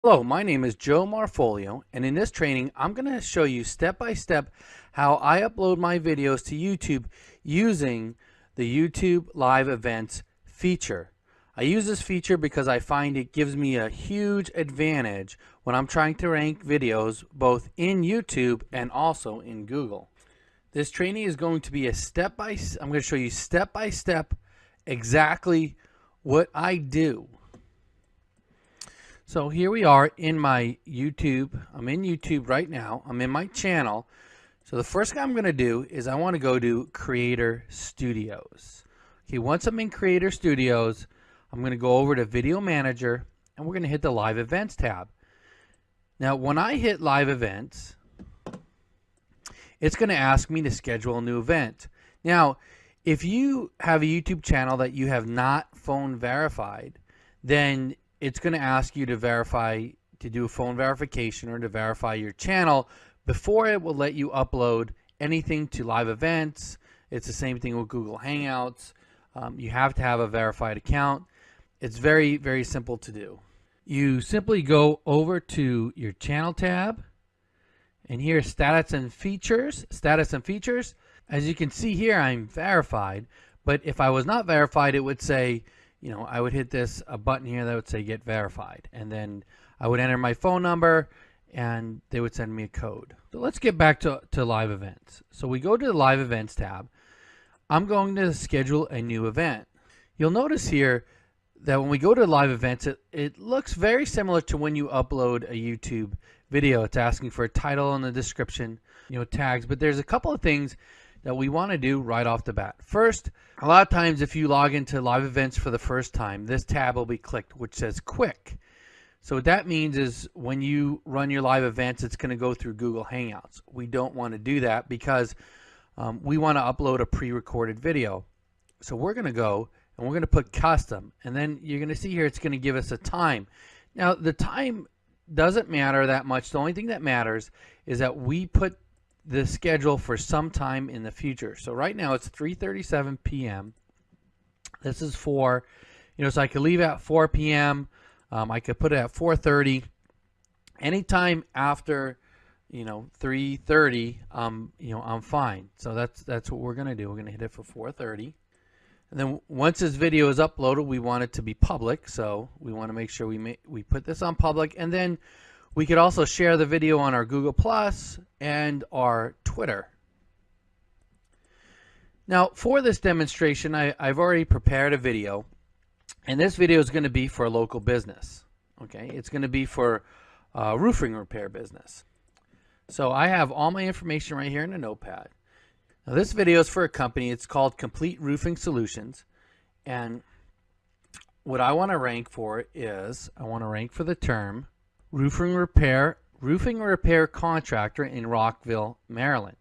Hello, my name is Joe Marfolio, and in this training, I'm going to show you step by step how I upload my videos to YouTube using the YouTube Live Events feature. I use this feature because I find it gives me a huge advantage when I'm trying to rank videos both in YouTube and also in Google. This training is going to be I'm going to show you step by step exactly what I do. So here we are in my YouTube. I'm in YouTube right now. I'm in my channel. So the first thing I'm going to do is I want to go to Creator Studios. Okay, once I'm in Creator Studios, I'm going to go over to Video Manager and we're going to hit the Live Events tab. Now, when I hit Live Events, it's going to ask me to schedule a new event. Now, if you have a YouTube channel that you have not phone verified, then it's going to ask you to do a phone verification or to verify your channel before it will let you upload anything to Live Events. It's the same thing with Google Hangouts. You have to have a verified account. It's very, very simple to do. You simply go over to your channel tab, and here status and features. As you can see here, I'm verified, but if I was not verified, it would say, I would hit a button here that would say get verified, and then I would enter my phone number and they would send me a code. So let's get back to live events. So we go to the live events tab. I'm going to schedule a new event. You'll notice here that when we go to live events, it looks very similar to when you upload a YouTube video. It's asking for a title and a description, tags, but there's a couple of things that we want to do right off the bat. First, a lot of times if you log into live events for the first time, this tab will be clicked, which says quick. So what that means is when you run your live events, it's going to go through Google Hangouts. We don't want to do that because we want to upload a pre-recorded video. So we're going to go and we're going to put custom, and then you're going to see here it's going to give us a time. Now the time doesn't matter that much. The only thing that matters is that we put the schedule for some time in the future. So right now it's 3:37 p.m. This is for, so I could leave at 4 p.m. I could put it at 4:30. Anytime after, 3:30, I'm fine. So that's what we're gonna do. We're gonna hit it for 4:30. And then once this video is uploaded, we want it to be public. So we want to make sure we put this on public, and then we could also share the video on our Google Plus and our Twitter. Now, for this demonstration, I've already prepared a video, and this video is going to be for a local business. Okay, it's going to be for a roofing repair business. So I have all my information right here in a notepad. Now, this video is for a company. It's called Complete Roofing Solutions, and what I want to rank for is I want to rank for the term roofing repair contractor in Rockville, Maryland.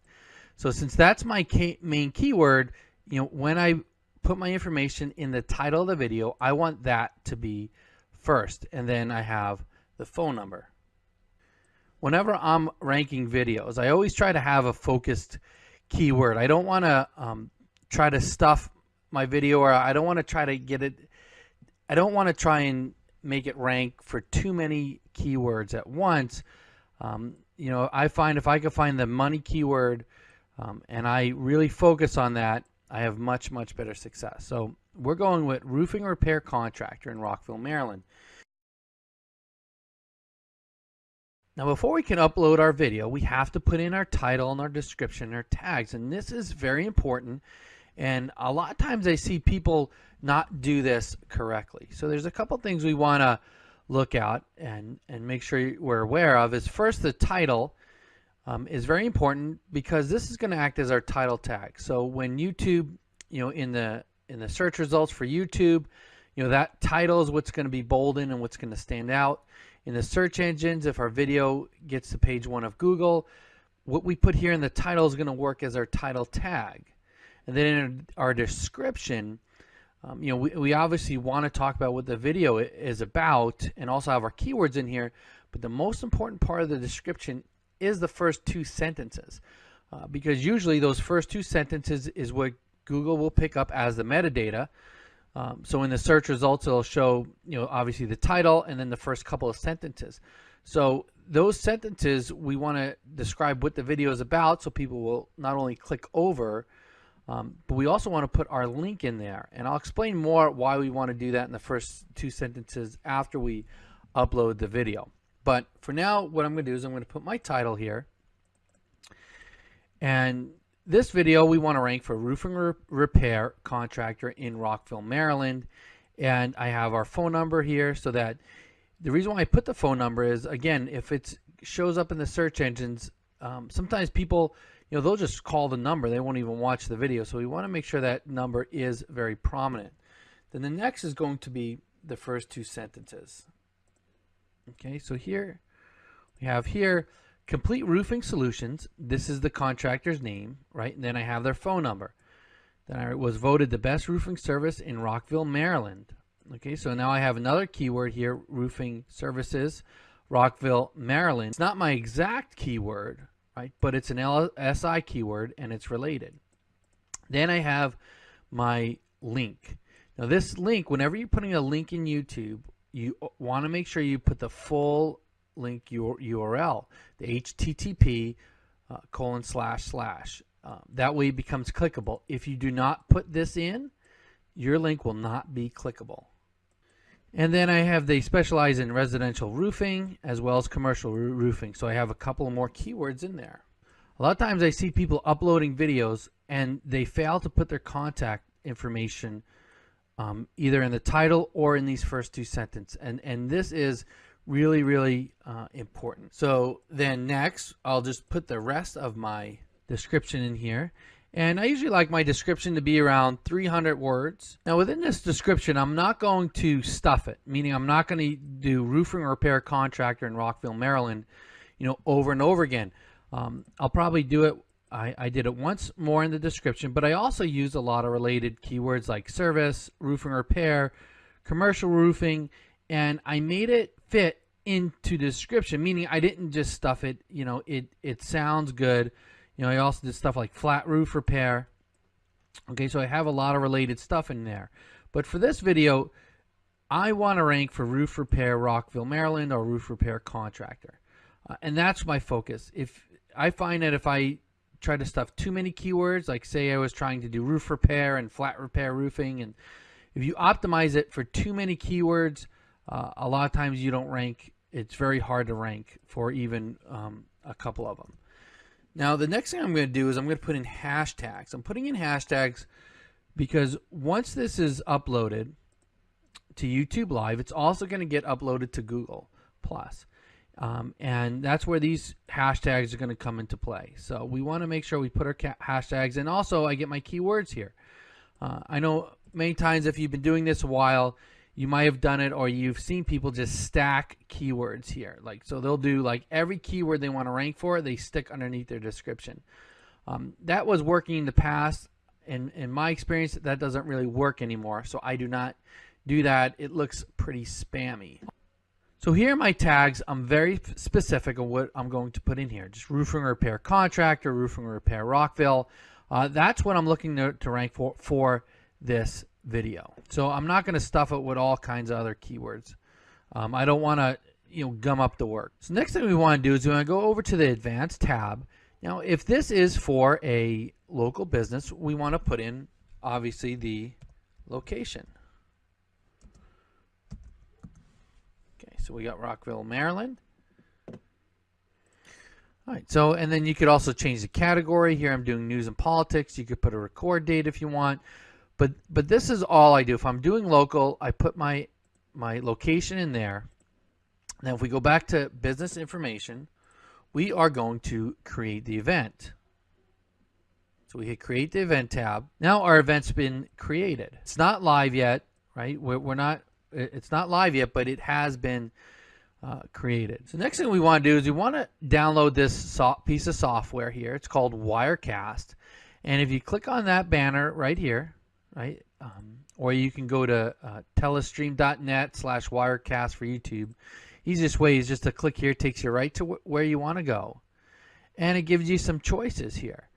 So since that's my main keyword, when I put my information in the title of the video, I want that to be first, and then I have the phone number. Whenever I'm ranking videos, I always try to have a focused keyword. I don't want to try to stuff my video, or I don't want to try to get it. I don't want to try and make it rank for too many keywords at once. I find if I can find the money keyword and I really focus on that, I have much, much better success. So we're going with roofing repair contractor in Rockville, Maryland. Now, before we can upload our video, we have to put in our title and our description and our tags, and this is very important. And a lot of times I see people not do this correctly. So there's a couple things we want to look at and make sure we're aware of. Is first, the title is very important because this is going to act as our title tag. So when YouTube, in the search results for YouTube, that title is what's going to be bolded and what's going to stand out. In the search engines, if our video gets to page 1 of Google, what we put here in the title is going to work as our title tag. And then in our description, we obviously want to talk about what the video is about and also have our keywords in here. But the most important part of the description is the first 2 sentences, because usually those first 2 sentences is what Google will pick up as the metadata. So in the search results, it'll show, obviously the title and then the first couple of sentences. So those sentences, we want to describe what the video is about so people will not only click over, but we also want to put our link in there. And I'll explain more why we want to do that in the first 2 sentences after we upload the video. But for now, what I'm going to do is I'm going to put my title here. And this video, we want to rank for roofing repair contractor in Rockville, Maryland. And I have our phone number here, so that the reason why I put the phone number is, again, if it shows up in the search engines, sometimes people, they'll just call the number. They won't even watch the video. So we want to make sure that number is very prominent. Then the next is going to be the first 2 sentences. Okay, so here we have Complete Roofing Solutions. This is the contractor's name, right? And then I have their phone number. Then I was voted the best roofing service in Rockville, Maryland. Okay, so now I have another keyword here, roofing services, Rockville, Maryland. It's not my exact keyword, right? But it's an LSI keyword and it's related. Then I have my link. Now this link, whenever you're putting a link in YouTube, you want to make sure you put the full link URL, the HTTP : that way it becomes clickable. If you do not put this in, your link will not be clickable. And then I have they specialize in residential roofing as well as commercial roofing. So I have a couple more keywords in there. A lot of times I see people uploading videos and they fail to put their contact information either in the title or in these first 2 sentences. And this is really, really important. So then next, I'll just put the rest of my description in here. And I usually like my description to be around 300 words. Now within this description, I'm not going to stuff it, meaning I'm not going to do roofing repair contractor in Rockville, Maryland, over and over again. I'll probably do it. I did it once more in the description, but I also use a lot of related keywords like service, roofing repair, commercial roofing, and I made it fit into the description, meaning I didn't just stuff it. It sounds good. I also did stuff like flat roof repair. Okay, so I have a lot of related stuff in there. But for this video, I want to rank for roof repair Rockville, Maryland, or roof repair contractor. And that's my focus. If I find that if I try to stuff too many keywords, like say I was trying to do roof repair and flat repair roofing, and if you optimize it for too many keywords, a lot of times you don't rank. It's very hard to rank for even a couple of them. Now the next thing I'm going to do is I'm going to put in hashtags. I'm putting in hashtags because once this is uploaded to YouTube Live, it's also going to get uploaded to Google Plus. And that's where these hashtags are going to come into play. So we want to make sure we put our hashtags, and also I get my keywords here. I know many times if you've been doing this a while, you might have done it, or you've seen people just stack keywords here. So they'll do like every keyword they want to rank for, they stick underneath their description. That was working in the past, and in my experience, that doesn't really work anymore. So I do not do that. It looks pretty spammy. So here are my tags. I'm very specific on what I'm going to put in here. Just roofing repair contractor, roofing repair Rockville. That's what I'm looking to rank for this video. So I'm not going to stuff it with all kinds of other keywords. I don't want to gum up the work. So next thing we want to do is we want to go over to the advanced tab. Now if this is for a local business, we want to put in obviously the location. Okay, so we got Rockville, Maryland. All right, so and then you could also change the category. Here I'm doing news and politics. You could put a record date if you want. But this is all I do. If I'm doing local, I put my location in there. Now if we go back to business information, we are going to create the event. So we hit create the event tab. Now our event's been created. It's not live yet, right? It's not live yet, but it has been created. So next thing we want to do is we want to download this piece of software here. It's called Wirecast. And if you click on that banner right here, right, or you can go to telestream.net/Wirecast for YouTube. Easiest way is just to click here. It takes you right to where you want to go. And it gives you some choices here.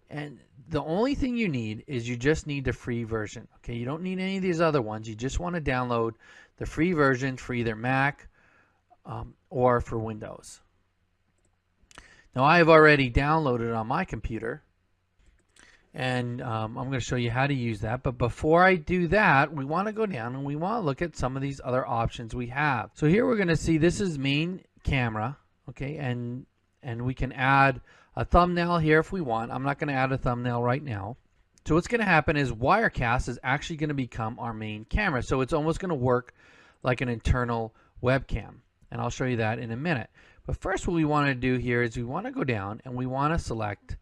And the only thing you need is you just need the free version. Okay, you don't need any of these other ones. You just want to download the free version for either Mac or for Windows. Now I have already downloaded it on my computer, and I'm going to show you how to use that. But before I do that, we want to go down and we want to look at some of these other options we have. So here we're going to see this is main camera, okay, and we can add a thumbnail here if we want. I'm not going to add a thumbnail right now. So what's going to happen is Wirecast is actually going to become our main camera. So it's almost going to work like an internal webcam, and I'll show you that in a minute. But first, what we want to do here is we want to go down and we want to select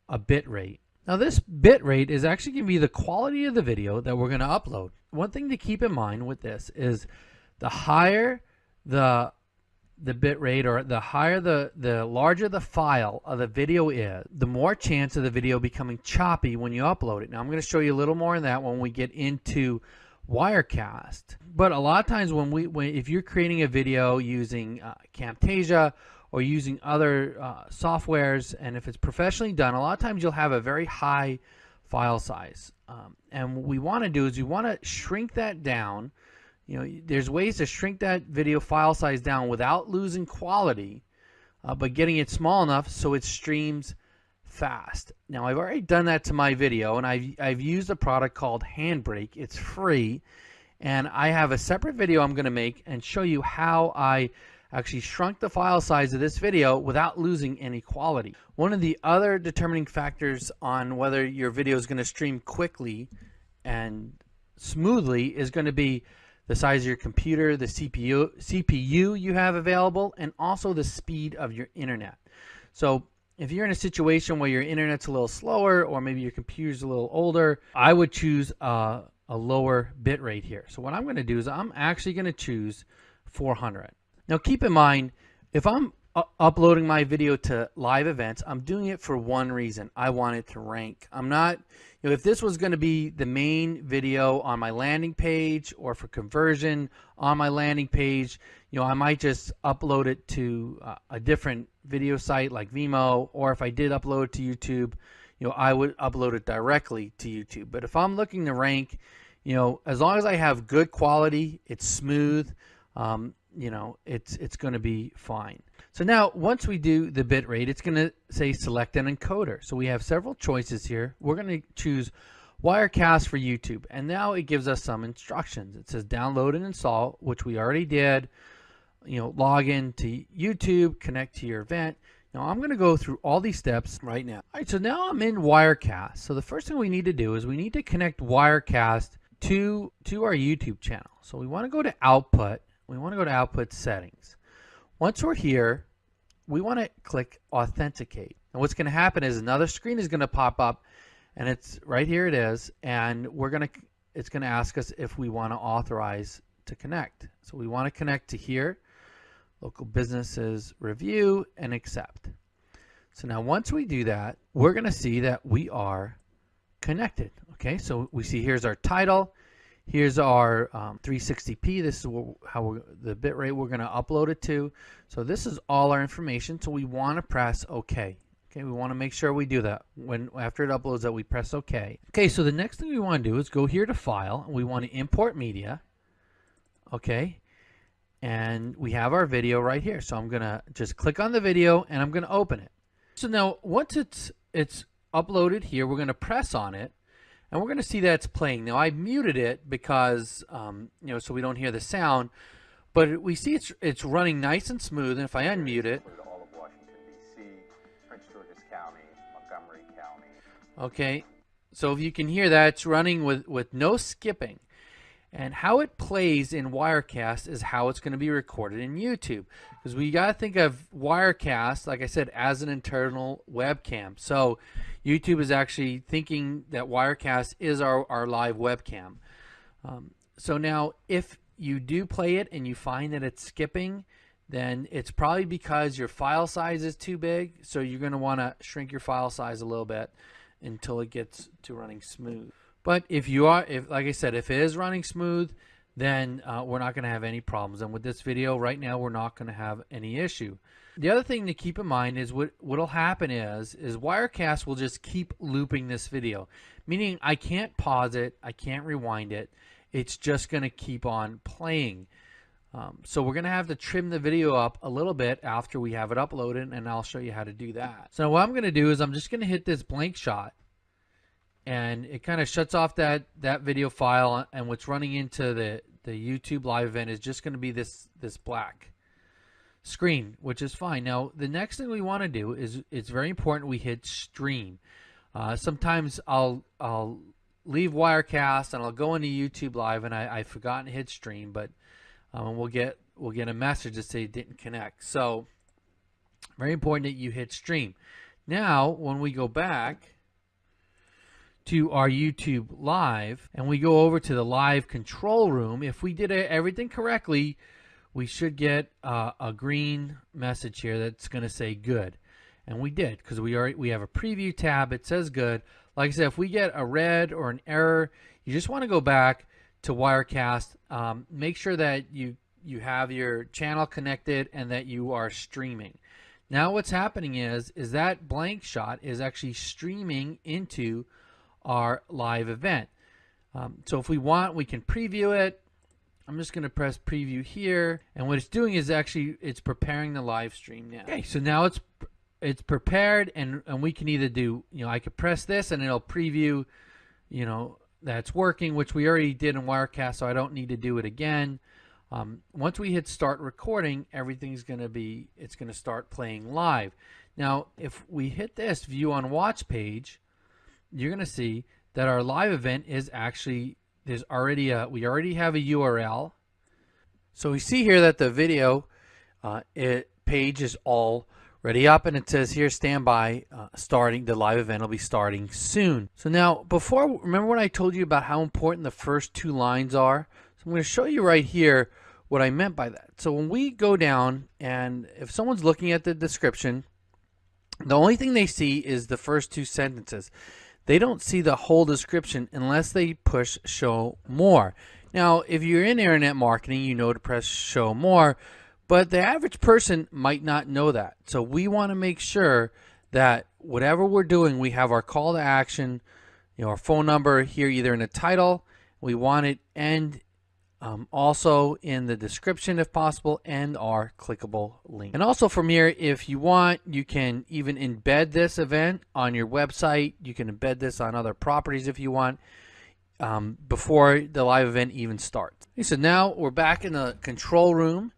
a bit rate. Now this bit rate is actually going to be the quality of the video that we're going to upload. One thing to keep in mind with this is the higher the bit rate, or the higher the larger the file of the video is, the more chance of the video becoming choppy when you upload it. Now I'm going to show you a little more on that when we get into Wirecast. But a lot of times if you're creating a video using Camtasia or using other softwares, and if it's professionally done, a lot of times you'll have a very high file size. And what we want to do is we want to shrink that down. You know, there's ways to shrink that video file size down without losing quality, but getting it small enough so it streams fast. Now I've already done that to my video, and I've used a product called Handbrake. It's free, and I have a separate video I'm going to make and show you how I actually shrunk the file size of this video without losing any quality. One of the other determining factors on whether your video is going to stream quickly and smoothly is going to be the size of your computer, the CPU you have available, and also the speed of your internet. So if you're in a situation where your internet's a little slower, or maybe your computer's a little older, I would choose a lower bit rate here. So what I'm going to do is I'm actually going to choose 400. Now keep in mind, if I'm uploading my video to live events, I'm doing it for one reason. I want it to rank. I'm not, if this was going to be the main video on my landing page or for conversion on my landing page, I might just upload it to a different video site like Vimeo, or if I did upload it to YouTube, I would upload it directly to YouTube. But if I'm looking to rank, as long as I have good quality, it's smooth, it's going to be fine. So now once we do the bit rate, it's going to say select an encoder. So we have several choices here. We're going to choose Wirecast for YouTube, and now it gives us some instructions. It says download and install, which we already did. Log in to YouTube, connect to your event. Now I'm going to go through all these steps right now. All right, so now I'm in Wirecast. So the first thing we need to do is we need to connect Wirecast to our YouTube channel. So we want to go to output. We want to go to output settings. Once we're here, we want to click authenticate. And what's going to happen is another screen is going to pop up, and it's right here it is, and it's going to ask us if we want to authorize to connect. So we want to connect to here, local businesses review, and accept. So now once we do that, we're going to see that we are connected. Okay, so we see here's our title. Here's our 360p. This is the bit rate we're going to upload it to. So this is all our information. So we want to press OK. Okay, we want to make sure we do that after it uploads that we press OK. Okay, so the next thing we want to do is go here to File, and we want to import media. Okay, and we have our video right here. So I'm going to just click on the video and I'm going to open it. So now once it's uploaded here, we're going to press on it. And we're going to see that it's playing. Now I muted it because, so we don't hear the sound, but we see it's running nice and smooth. And if I unmute it, all of Washington D.C., Prince George's County, Montgomery County. Okay, so if you can hear that, it's running with no skipping. And how it plays in Wirecast is how it's going to be recorded in YouTube, because we got to think of Wirecast, like I said, as an internal webcam. So YouTube is actually thinking that Wirecast is our live webcam. So now if you do play it and you find that it's skipping, then it's probably because your file size is too big. So you're going to want to shrink your file size a little bit until it gets to running smooth. But if like I said, if it is running smooth, then we're not going to have any problems. And with this video right now, we're not going to have any issue. The other thing to keep in mind is what'll happen is Wirecast will just keep looping this video, meaning I can't pause it, I can't rewind it. It's just going to keep on playing. So we're going to have to trim the video up a little bit after we have it uploaded, and I'll show you how to do that. So what I'm going to do is I'm just going to hit this blank shot, and it kind of shuts off that video file, and what's running into the YouTube live event is just going to be this black screen, which is fine. Now the next thing we want to do is it's very important we hit stream. Sometimes I'll leave Wirecast and I'll go into YouTube live and I've forgotten to hit stream, but we'll get a message to say it didn't connect. So very important that you hit stream. Now when we go back to our YouTube live and we go over to the live control room, if we did everything correctly, we should get a green message here that's going to say good, and we did, because we have a preview tab. It says good. Like I said, if we get a red or an error, you just want to go back to Wirecast. Make sure that you have your channel connected and that you are streaming. Now what's happening is that blank shot is actually streaming into our live event. So if we want, we can preview it. I'm just going to press preview here, and what it's doing is actually it's preparing the live stream now. Okay, so now it's prepared, and we can either do, I could press this and it'll preview, that's working, which we already did in Wirecast, so I don't need to do it again. Once we hit start recording, everything's going to start playing live. Now if we hit this view on watch page, you're going to see that our live event is actually, we already have a URL. So we see here that the video page is already up, and it says here standby, starting, the live event will be starting soon. So now remember when I told you about how important the first two lines are? So I'm going to show you right here what I meant by that. So when we go down, and if someone's looking at the description, the only thing they see is the first two sentences. They don't see the whole description unless they push show more. Now, if you're in internet marketing, you know to press show more, but the average person might not know that. So we want to make sure that whatever we're doing, we have our call to action, our phone number here, either in the title. We want it and also in the description if possible, and our clickable link. And also from here, if you want, you can even embed this event on your website. You can embed this on other properties if you want, before the live event even starts. Okay, so now we're back in the control room,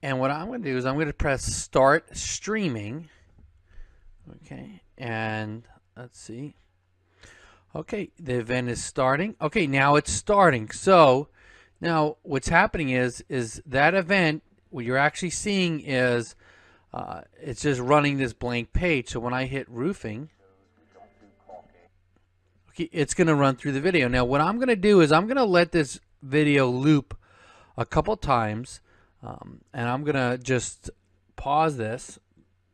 and what I'm going to do is I'm going to press start streaming. Okay, and let's see. Okay, the event is starting. Okay, now it's starting. So now what's happening is that event, what you're actually seeing is it's just running this blank page. So when I hit roofing, okay, it's going to run through the video. Now what I'm going to do is I'm going to let this video loop a couple times, and I'm going to just pause this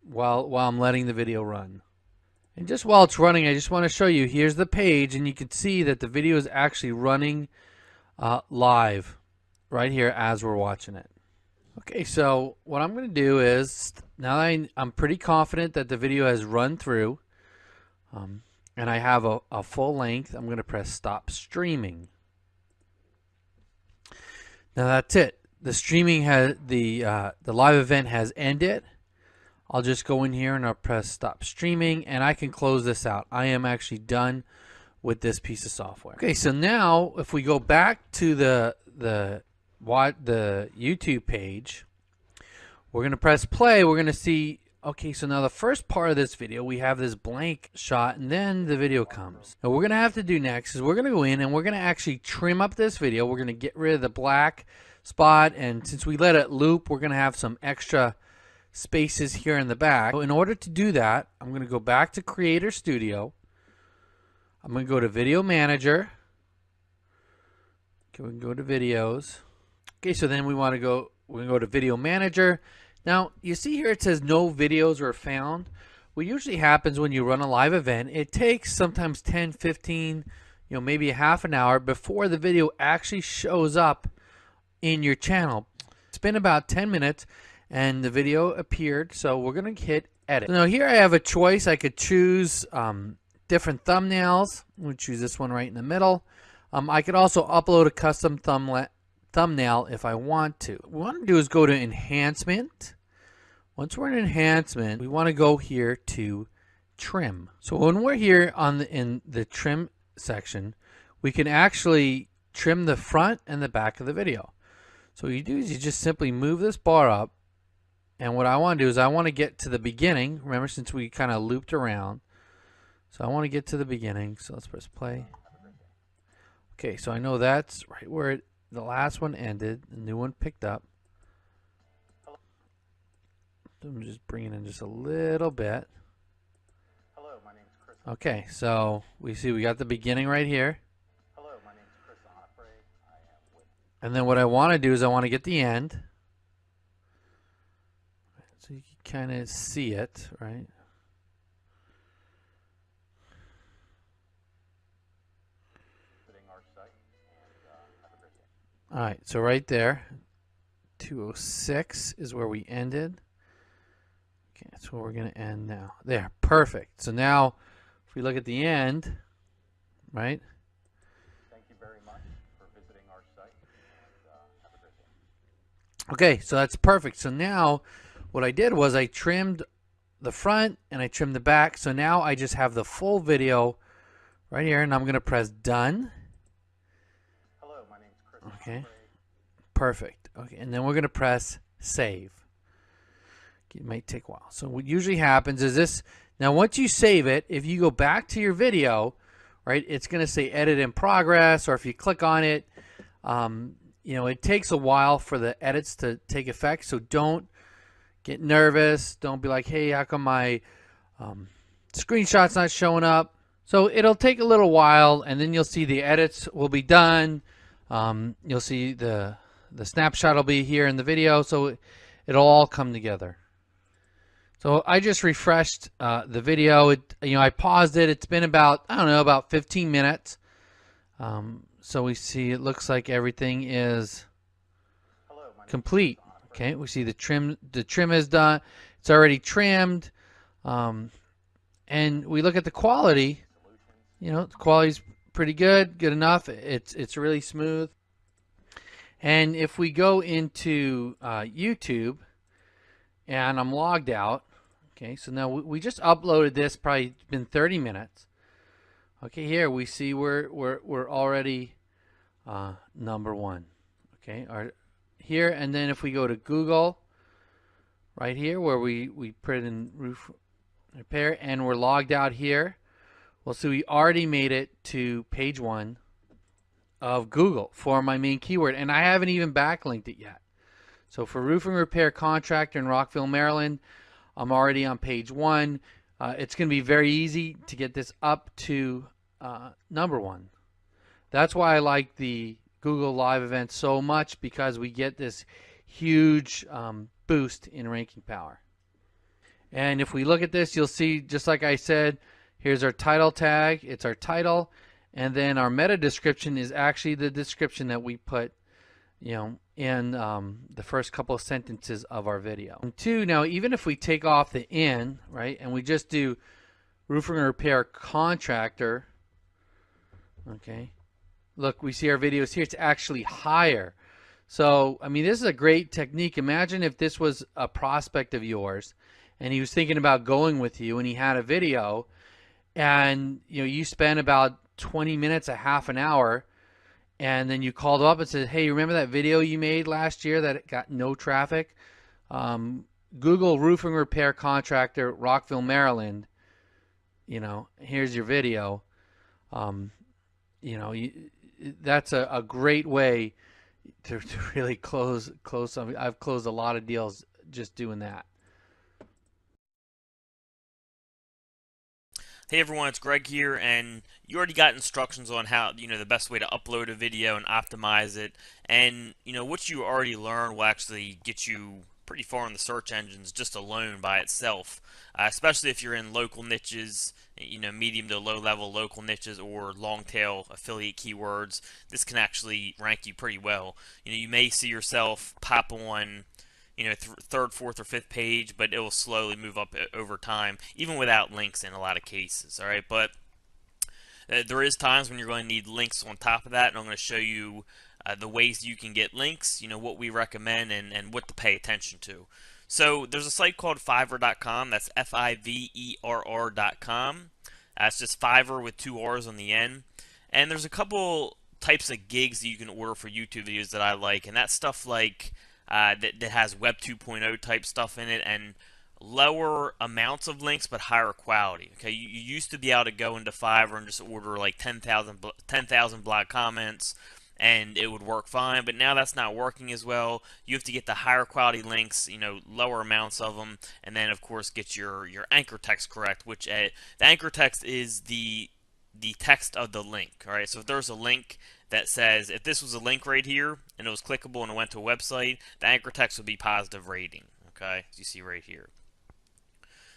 while I'm letting the video run. And just while it's running, I just want to show you, here's the page, and you can see that the video is actually running live right here as we're watching it. Okay, so what I'm going to do is, now that I'm pretty confident that the video has run through, and I have a full length, I'm going to press stop streaming. Now that's it. The streaming has the live event has ended. I'll just go in here and I'll press stop streaming, and I can close this out. I am actually done with this piece of software. Okay, so now if we go back to the YouTube page, we're going to press play. We're going to see, okay, so now the first part of this video, we have this blank shot, and then the video comes. Now what we're going to have to do next is we're going to go in and we're going to actually trim up this video. We're going to get rid of the black spot, and since we let it loop, we're going to have some extra spaces here in the back. So in order to do that, I'm going to go back to Creator Studio. I'm going to go to Video Manager. Okay, we can go to Videos. Okay, so then we're going to go to Video Manager. Now, you see here it says no videos were found. What usually happens when you run a live event, it takes sometimes 10, 15, maybe a half an hour before the video actually shows up in your channel. It's been about 10 minutes and the video appeared, so we're going to hit edit. So now here I have a choice. I could choose different thumbnails. We'll choose this one right in the middle. I could also upload a custom thumbnail if I want to. What we want to do is go to enhancement. Once we're in enhancement, we want to go here to trim. So when we're here in the trim section, we can actually trim the front and the back of the video. So what you do is you just simply move this bar up, and what I want to do is I want to get to the beginning. Remember, since we kind of looped around, so I want to get to the beginning. So let's press play. Okay, so I know that's right where the last one ended. The new one picked up. I'm just bringing in just a little bit. Hello, my name's Chris. Okay, so we see we got the beginning right here. Hello, my name's Chris Onofre. I am with. And then what I want to do is I want to get the end. So you can kind of see it, right? Visiting our site, and have a great day. All right, so right there, 206 is where we ended. Okay, that's where we're going to end now. There, perfect. So now, if we look at the end, right? Thank you very much for visiting our site, and have a great day. Okay, so that's perfect. So now, what I did was I trimmed the front and I trimmed the back. So now I just have the full video right here, and I'm going to press done. Hello, my name's Chris. Okay. Onofre. Perfect. Okay, and then we're going to press save. It might take a while. So what usually happens is this. Now, once you save it, if you go back to your video, right, it's going to say edit in progress, or if you click on it, you know, it takes a while for the edits to take effect. So don't get nervous. Don't be like, hey, how come my screenshot's not showing up? So it'll take a little while, and then you'll see the edits will be done. You'll see the snapshot will be here in the video, so it'll all come together. So I just refreshed the video. I paused it. It's been about, I don't know, about 15 minutes. So we see it looks like everything is Hello, my name's complete. Chris Onofre. Okay, we see the trim is done. It's already trimmed. And we look at the quality. You know, the quality's pretty good enough. It's really smooth. And if we go into YouTube, and I'm logged out. Okay, so now we just uploaded this. Probably been 30 minutes. Okay, here we see we're already #1. Okay, here, and then if we go to Google, right here where we put it in roof repair, and we're logged out here. Well, so we already made it to page 1 of Google for my main keyword, and I haven't even backlinked it yet. So for roofing repair contractor in Rockville, Maryland, I'm already on page 1. It's going to be very easy to get this up to #1. That's why I like the Google Live event so much, because we get this huge boost in ranking power. And if we look at this, you'll see, just like I said, here's our title tag. It's our title. And then our meta description is actually the description that we put, you know, in the first couple of sentences of our video. And 2, now even if we take off the in, right, and we just do roofing and repair contractor, okay, look, we see our videos here. It's actually higher. So, I mean, this is a great technique. Imagine if this was a prospect of yours and he was thinking about going with you, and he had a video, and you know, you spent about 20 minutes, a half an hour, and then you called up and said, hey, remember that video you made last year that got no traffic? Google roofing repair contractor, Rockville, Maryland. You know, here's your video. You know, that's a great way to really close something. I've closed a lot of deals just doing that. Hey everyone, it's Greg here, and you already got instructions on how, the best way to upload a video and optimize it. And, what you already learned will actually get you pretty far in the search engines just alone by itself, especially if you're in local niches, medium to low level local niches or long tail affiliate keywords. This can actually rank you pretty well. You may see yourself pop on third, fourth, or fifth page, but it will slowly move up over time, even without links in a lot of cases. All right, but there is times when you're going to need links on top of that, and I'm going to show you the ways you can get links, what we recommend, and what to pay attention to. So there's a site called Fiverr.com. That's Fiverr.com. It's just Fiverr with 2 R's on the end. And there's a couple types of gigs that you can order for YouTube videos that I like, and that's stuff like that has Web 2.0 type stuff in it, and lower amounts of links but higher quality. Okay, you used to be able to go into Fiverr and just order like 10,000 blog comments and it would work fine, but now that's not working as well. You have to get the higher quality links, lower amounts of them, and then of course get your anchor text correct, which the anchor text is the text of the link. All right, so if there's a link that says, if this was a link right here and it was clickable and it went to a website, the anchor text would be positive rating. Okay, as you see right here.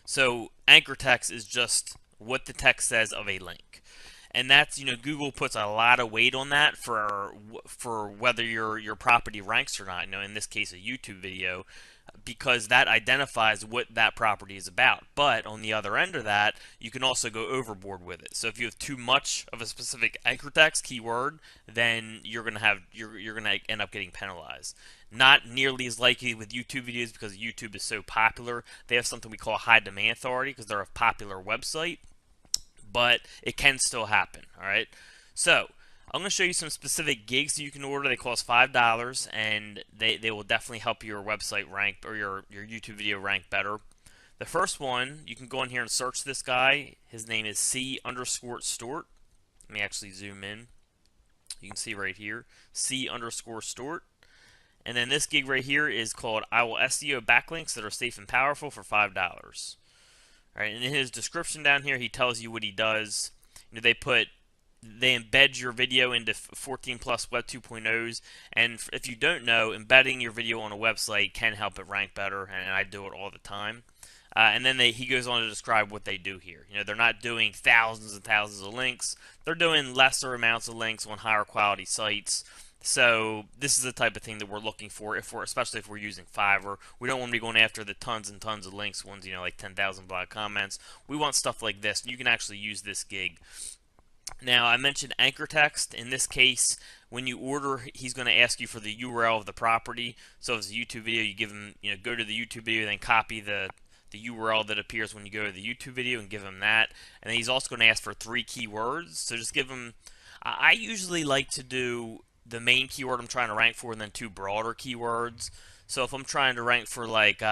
So anchor text is just what the text says of a link. And that's, Google puts a lot of weight on that for whether your property ranks or not. In this case, a YouTube video, because that identifies what that property is about. But on the other end of that, you can also go overboard with it. So if you have too much of a specific anchor text keyword, then you're gonna end up getting penalized. Not nearly as likely with YouTube videos because YouTube is so popular. They have something we call high domain authority because they're a popular website. But it can still happen. All right. So I'm going to show you some specific gigs that you can order. They cost $5, and they will definitely help your website rank or your YouTube video rank better. The first one, you can go in here and search this guy. His name is C_Stort. Let me actually zoom in. You can see right here, C_Stort. And then this gig right here is called I will SEO backlinks that are safe and powerful for $5. All right, and in his description down here, he tells you what he does. They embed your video into 14 plus Web 2.0s, and if you don't know, embedding your video on a website can help it rank better, and I do it all the time. And then he goes on to describe what they do here. They're not doing thousands and thousands of links. They're doing lesser amounts of links on higher quality sites. So this is the type of thing that we're looking for, especially if we're using Fiverr. We don't want to be going after the tons and tons of links ones, like 10,000 blog comments. We want stuff like this. You can actually use this gig. Now, I mentioned anchor text. In this case, when you order, he's going to ask you for the URL of the property. So if it's a YouTube video, you give him, go to the YouTube video, then copy the URL that appears when you go to the YouTube video and give him that. And then he's also going to ask for 3 keywords. So just give him, I usually like to do the main keyword I'm trying to rank for and then 2 broader keywords. So if I'm trying to rank for like,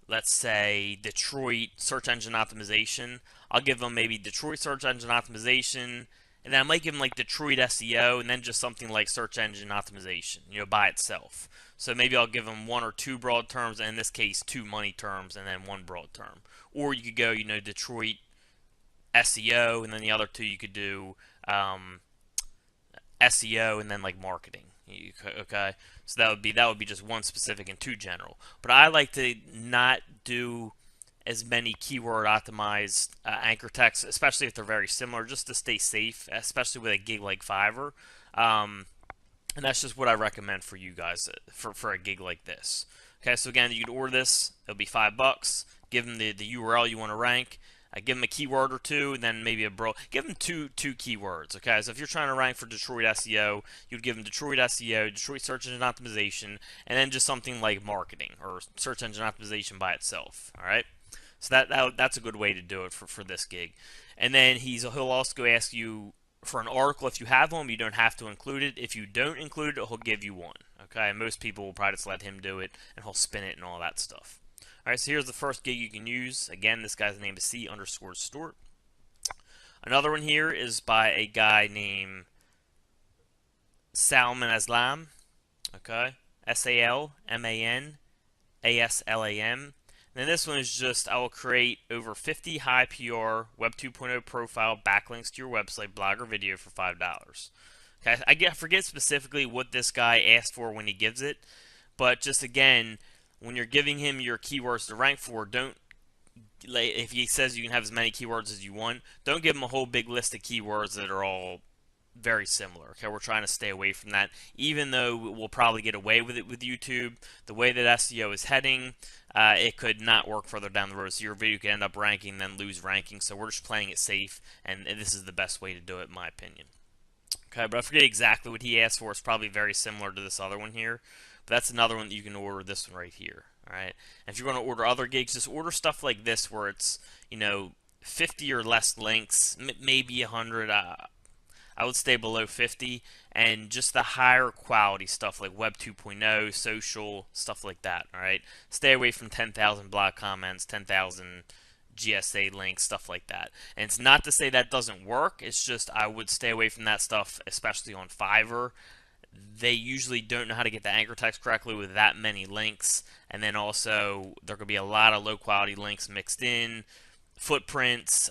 let's say Detroit search engine optimization, I'll give them maybe Detroit search engine optimization, and then I might give them like Detroit SEO, and then just something like search engine optimization, by itself. So maybe I'll give them 1 or 2 broad terms, and in this case 2 money terms, and then 1 broad term. Or you could go, Detroit SEO, and then the other 2 you could do SEO and then like marketing. Okay, so that would be just 1 specific and 2 general. But I like to not do as many keyword optimized anchor texts, especially if they're very similar, just to stay safe, especially with a gig like Fiverr. And that's just what I recommend for you guys for a gig like this. Okay, so again, you can order this. It'll be $5. Give them the URL you want to rank. Give them a keyword or 2, and then maybe give them two keywords. Okay, so if you're trying to rank for Detroit SEO, you'd give them Detroit SEO, Detroit search engine optimization, and then just something like marketing or search engine optimization by itself. All right, so that's a good way to do it for this gig. And then he'll also go ask you for an article if you have one. You don't have to include it. If you don't include it, he'll give you one. Okay, most people will probably just let him do it, and he'll spin it and all that stuff. Alright, so here's the first gig you can use. Again, this guy's name is C_Stort. Another one here is by a guy named Salman Aslam. Okay, SALMAN ASLAM. And this one is just, I will create over 50 high PR Web 2.0 profile backlinks to your website, blog, or video for $5. Okay, I forget specifically what this guy asked for when he gives it, But just again, when you're giving him your keywords to rank for, don't, if he says you can have as many keywords as you want, don't give him a whole big list of keywords that are all very similar. Okay, we're trying to stay away from that, even though we'll probably get away with it with YouTube. The way that SEO is heading, it could not work further down the road. So your video could end up ranking, then lose ranking. So we're just playing it safe, and this is the best way to do it, in my opinion. Okay, but I forget exactly what he asked for. It's probably very similar to this other one here. But that's another one that you can order, this one right here. Alright, if you're going to order other gigs, just order stuff like this where it's, 50 or less links, maybe 100. I would stay below 50, and just the higher quality stuff like Web 2.0, social, stuff like that. Alright, stay away from 10,000 blog comments, 10,000 GSA links, stuff like that. And it's not to say that doesn't work, it's just I would stay away from that stuff, especially on Fiverr. They usually don't know how to get the anchor text correctly with that many links, and then also there could be a lot of low quality links mixed in, footprints.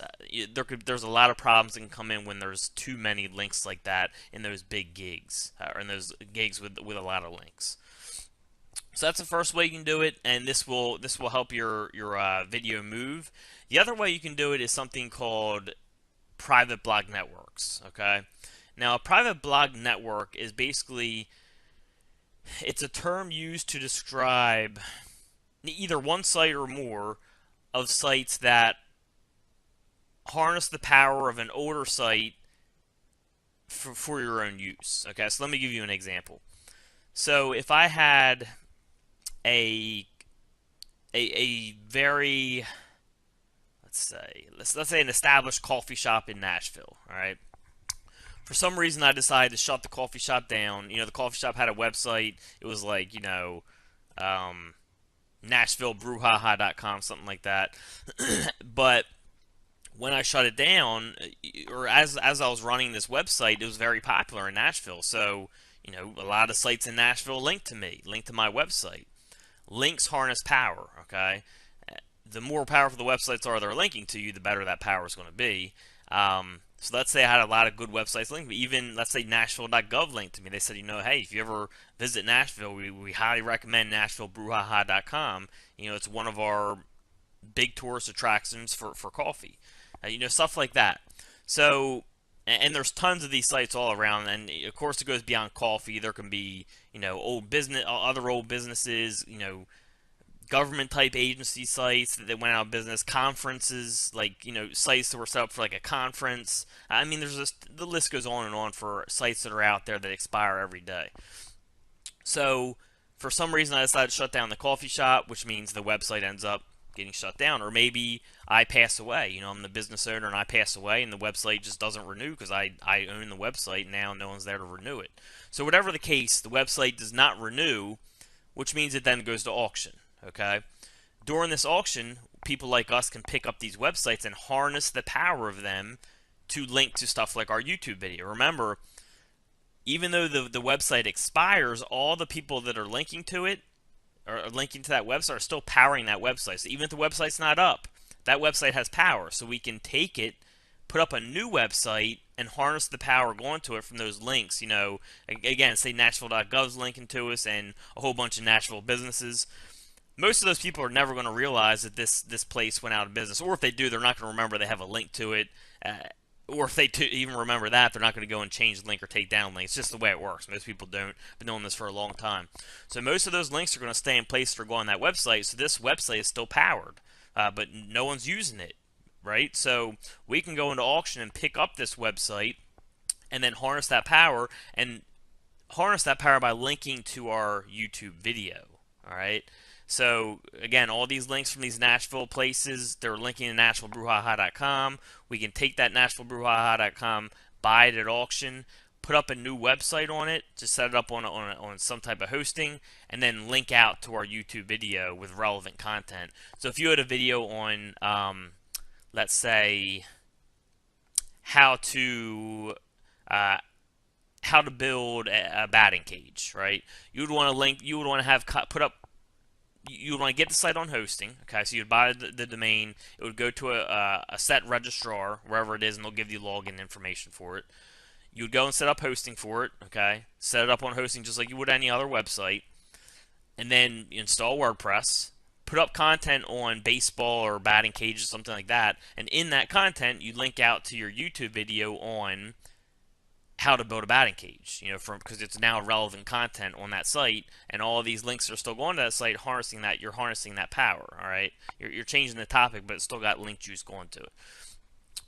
There's a lot of problems that can come in when there's too many links like that in those big gigs, or in those gigs with a lot of links. So that's the first way you can do it, and this will help your video move. The other way you can do it is something called private blog networks. Okay. Now, a private blog network is basically, it's a term used to describe either one site or more of sites that harness the power of an older site for your own use. Okay, so let me give you an example. So if I had a very, let's say an established coffee shop in Nashville, all right? For some reason, I decided to shut the coffee shop down. The coffee shop had a website. It was like, NashvilleBrewhaha.com, something like that. But when I shut it down, or as I was running this website, it was very popular in Nashville. So, a lot of sites in Nashville linked to me, linked to my website. Links harness power, okay? The more powerful the websites are they're linking to you, the better that power is going to be. So let's say I had a lot of good websites linked, but even, let's say, Nashville.gov linked to me. They said, hey, if you ever visit Nashville, we highly recommend NashvilleBrewhaha.com. It's one of our big tourist attractions for coffee. Stuff like that. So, and there's tons of these sites all around, and of course it goes beyond coffee. There can be, other old businesses, government type agency sites that went out of business, conferences, like, sites that were set up for like a conference. I mean, the list goes on and on for sites that are out there that expire every day. So for some reason I decided to shut down the coffee shop, which means the website ends up getting shut down. Or maybe I pass away, I'm the business owner and I pass away and the website just doesn't renew because I own the website and now no one's there to renew it. So whatever the case, the website does not renew, which means it then goes to auction. Okay, during this auction, people like us can pick up these websites and harness the power of them to link to stuff like our YouTube video. Remember, even though the website expires, all the people that are linking to it or linking to that website are still powering that website. So even if the website's not up, that website has power. So we can take it, put up a new website, and harness the power going to it from those links. Again, say Nashville.gov's linking to us and a whole bunch of Nashville businesses. Most of those people are never going to realize that this place went out of business. Or if they do, they're not going to remember they have a link to it. Or if they even remember that, they're not going to go and change the link or take down links. It's just the way it works. Most people don't. Been doing this for a long time. So most of those links are going to stay in place or go on that website. So this website is still powered. But no one's using it, right? So we can go into auction and pick up this website and then harness that power. And harness that power by linking to our YouTube video, all right? So, again, all these links from these Nashville places, they're linking to NashvilleBrewhaha.com. We can take that NashvilleBrewhaha.com, buy it at auction, put up a new website on it, just set it up on some type of hosting, and then link out to our YouTube video with relevant content. So if you had a video on, let's say, how to build a batting cage, right? You would want to link. You would want to have put up. You would want to get the site on hosting. Okay, so you'd buy the domain. It would go to a set registrar wherever it is, and they'll give you login information for it. You would go and set up hosting for it. Okay, set it up on hosting just like you would any other website. and then install WordPress, put up content on baseball or batting cages, something like that, and in that content you link out to your YouTube video on how to build a batting cage, because it's now relevant content on that site, and all of these links are still going to that site, harnessing that. You're harnessing that power. All right, you're changing the topic, but it's still got link juice going to it.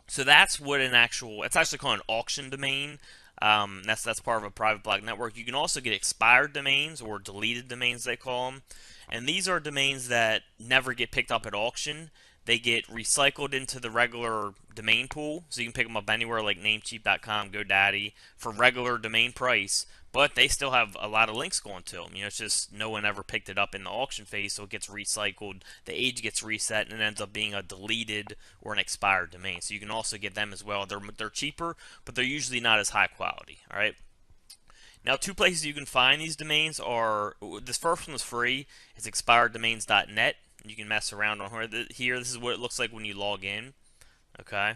So that's what it's actually called an auction domain. That's part of a private blog network. You can also get expired domains, or deleted domains they call them, and these are domains that never get picked up at auction. They get recycled into the regular domain pool, so you can pick them up anywhere like Namecheap.com, GoDaddy for regular domain price, but they still have a lot of links going to them. It's just no one ever picked it up in the auction phase, so it gets recycled, the age gets reset, and it ends up being a deleted or an expired domain. So you can also get them as well. They're cheaper, but they're usually not as high quality. All right. Now, two places you can find these domains are, this first one is free. It's expireddomains.net. You can mess around on here. This is what it looks like when you log in. Okay.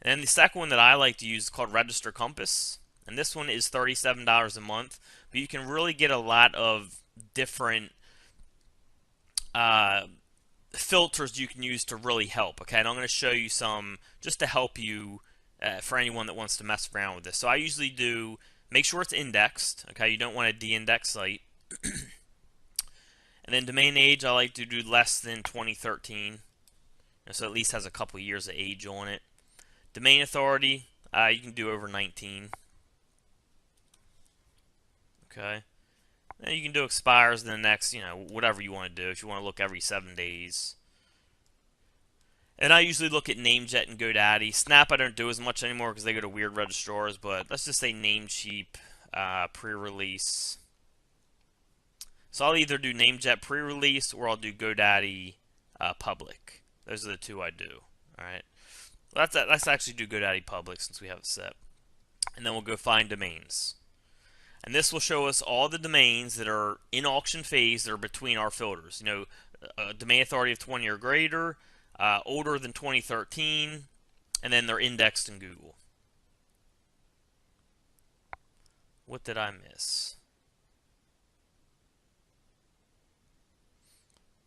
And then the second one that I like to use is called Register Compass. And this one is $37 a month. But you can really get a lot of different filters you can use to really help. Okay. And I'm going to show you some just to help you for anyone that wants to mess around with this. So I usually do make sure it's indexed. Okay. You don't want a de-indexed site. And then domain age, I like to do less than 2013, so at least has a couple years of age on it. Domain authority, you can do over 19. Okay. Then you can do expires in the next, whatever you want to do. If you want to look every 7 days. And I usually look at Namejet and GoDaddy. Snap I don't do as much anymore because they go to weird registrars, but let's just say Namecheap, pre-release. So I'll either do Namejet pre-release or I'll do GoDaddy public. Those are the two I do. All right. Let's actually do GoDaddy public since we have it set. And then we'll go find domains. And this will show us all the domains that are in auction phase that are between our filters. Domain authority of 20 or greater, older than 2013, and then they're indexed in Google. What did I miss?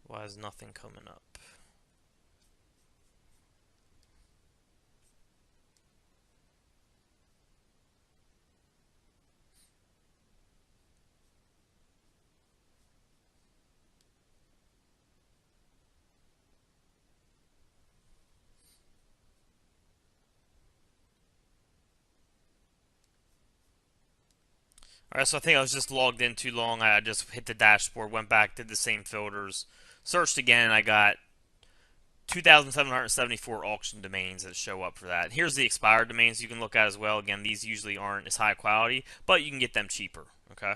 Why is nothing coming up? Alright, so I think I was just logged in too long. I just hit the dashboard, went back, did the same filters, searched again, and I got 2,774 auction domains that show up for that. Here's the expired domains you can look at as well. Again, these usually aren't as high quality, but you can get them cheaper. Okay,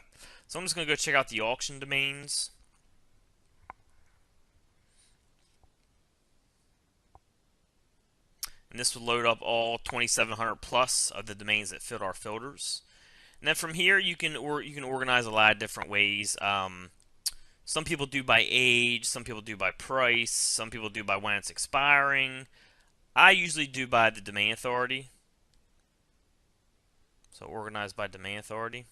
so I'm just going to go check out the auction domains. And this will load up all 2,700 plus of the domains that fit our filters. And then from here, you can organize a lot of different ways. Some people do by age, some people do by price, some people do by when it's expiring. I usually do by the domain authority. So organized by domain authority.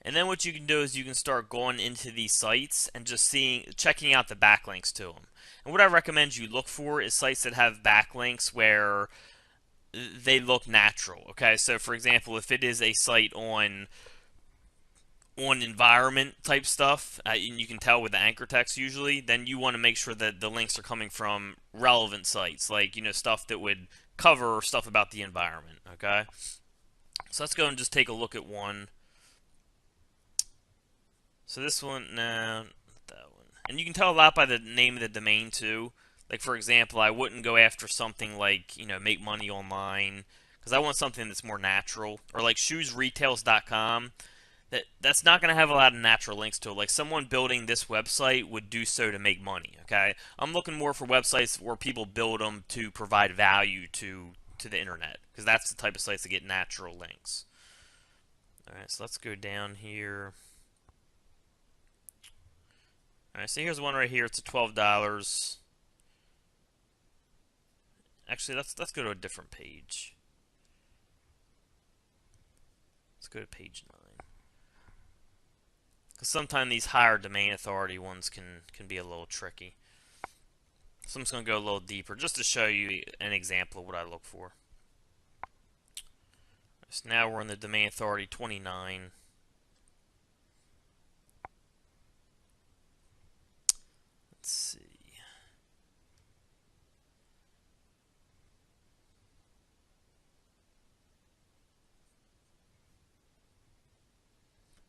And then what you can do is you can start going into these sites and just checking out the backlinks to them. And what I recommend you look for is sites that have backlinks where they look natural. Okay, so for example, if it is a site on environment type stuff, and you can tell with the anchor text usually, then you want to make sure that the links are coming from relevant sites, like stuff that would cover stuff about the environment. Okay, so let's go and just take a look at one. So this one, no, not that one. And you can tell a lot by the name of the domain too. Like for example, I wouldn't go after something like, make money online, because I want something that's more natural. Or like shoesretails.com. That's not going to have a lot of natural links to it. Like someone building this website would do so to make money, okay? I'm looking more for websites where people build them to provide value to the internet, because that's the type of sites that get natural links. Alright, so let's go down here. Alright, so here's one right here. It's a $12. Actually, let's go to a different page. go to page 9. Because sometimes these higher domain authority ones can be a little tricky. So I'm just going to go a little deeper just to show you an example of what I look for. So now we're in the domain authority 29. Let's see.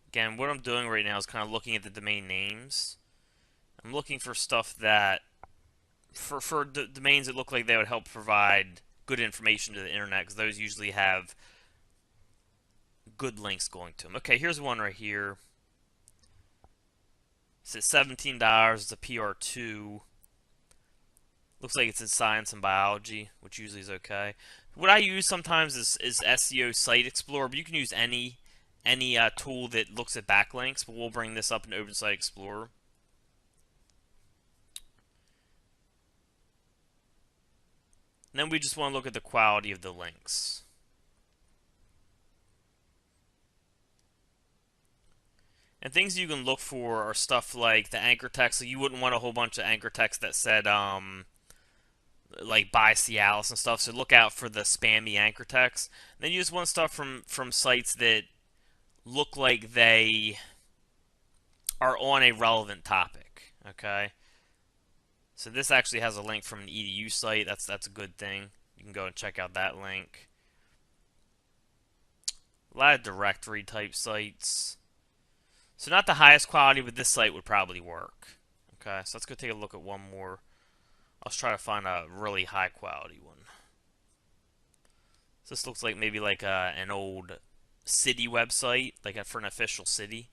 Again, what I'm doing right now is kind of looking at the domain names. I'm looking for stuff that, for domains that look like they would help provide good information to the internet, because those usually have good links going to them. Okay, here's one right here. It's at $17. It's a PR2. Looks like it's in science and biology, which usually is okay. What I use sometimes is SEO Site Explorer, but you can use any tool that looks at backlinks, but we'll bring this up in Open Site Explorer. And then we just want to look at the quality of the links. And things you can look for are stuff like the anchor text. So you wouldn't want a whole bunch of anchor text that said like buy Cialis and stuff. So look out for the spammy anchor text. And then you just want stuff from sites that look like they are on a relevant topic. Okay. So this actually has a link from an EDU site. That's a good thing. You can go and check out that link. A lot of directory type sites. So not the highest quality, but this site would probably work. Okay, so let's go take a look at one more. Let's try to find a really high quality one. So this looks like maybe like an old city website, like for an official city.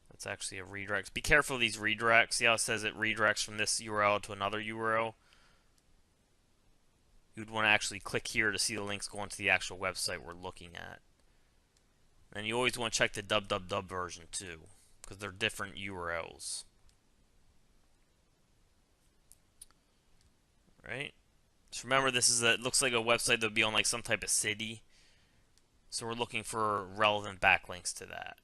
That's actually a redirect. Be careful of these redirects. See how it says it redirects from this URL to another URL? You'd want to actually click here to see the links going to the actual website we're looking at. And you always want to check the www version too, because they're different URLs. Right? So remember, this is it looks like a website that would be on like some type of city. So we're looking for relevant backlinks to that.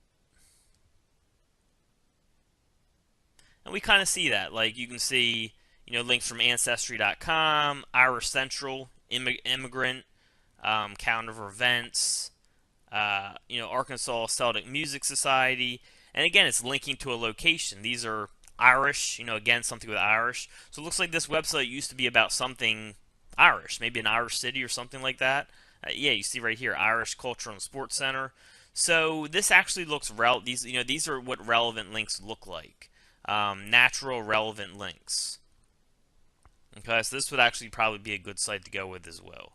And we kind of see that. Like you can see, links from Ancestry.com, Irish Central, Immigrant, calendar for events, Arkansas Celtic Music Society. And again, it's linking to a location. These are Irish, again, something with Irish. So it looks like this website used to be about something Irish, maybe an Irish city or something like that. Yeah, you see right here, Irish Culture and Sports Center. So this actually looks these are what relevant links look like. Natural relevant links. Okay, so this would actually probably be a good site to go with as well.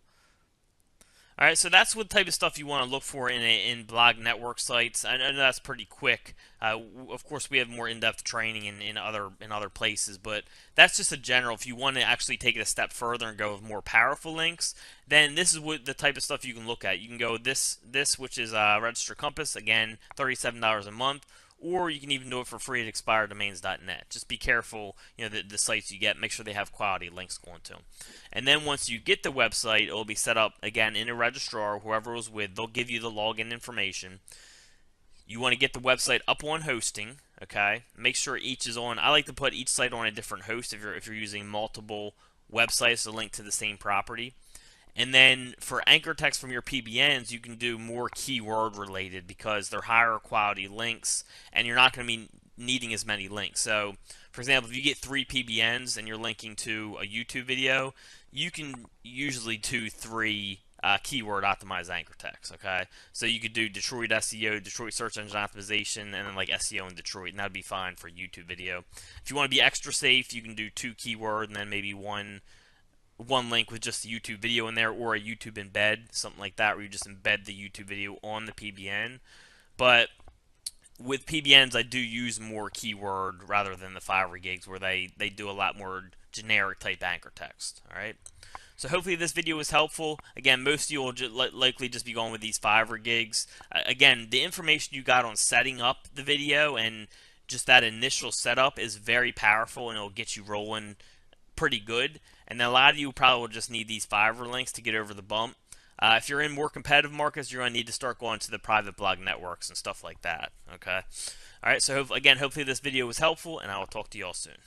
All right, so that's what type of stuff you want to look for in blog network sites. I know that's pretty quick. Of course, we have more in-depth training in other places, but that's just a general. If you want to actually take it a step further and go with more powerful links, then this is what the type of stuff you can look at. You can go this which is Register Compass, again, $37 a month. Or you can even do it for free at expireddomains.net. Just be careful, the sites you get. Make sure they have quality links going to them. And then once you get the website, it will be set up, again, in a registrar, whoever it was with. They'll give you the login information. You want to get the website up on hosting, okay? Make sure each is on. I like to put each site on a different host if you're using multiple websites to link to the same property. And then for anchor text from your PBNs, you can do more keyword related because they're higher quality links and you're not going to be needing as many links. So, for example, if you get 3 PBNs and you're linking to a YouTube video, you can usually do 3 keyword optimized anchor text, okay? So you could do Detroit SEO, Detroit search engine optimization, and then like SEO in Detroit, and that'd be fine for a YouTube video. If you want to be extra safe, you can do 2 keyword and then maybe one link with just the YouTube video in there, or a YouTube embed, something like that, where you just embed the YouTube video on the PBN. But with PBNs, I do use more keyword rather than the Fiverr gigs, where they do a lot more generic type anchor text. All right. So hopefully this video was helpful. Again, most of you will likely just be going with these Fiverr gigs. Again, the information you got on setting up the video and just that initial setup is very powerful, and it'll get you rolling pretty good. And then a lot of you probably will just need these Fiverr links to get over the bump. If you're in more competitive markets, you're going to need to start going to the private blog networks and stuff like that. Okay. All right. So again, hopefully this video was helpful, and I will talk to you all soon.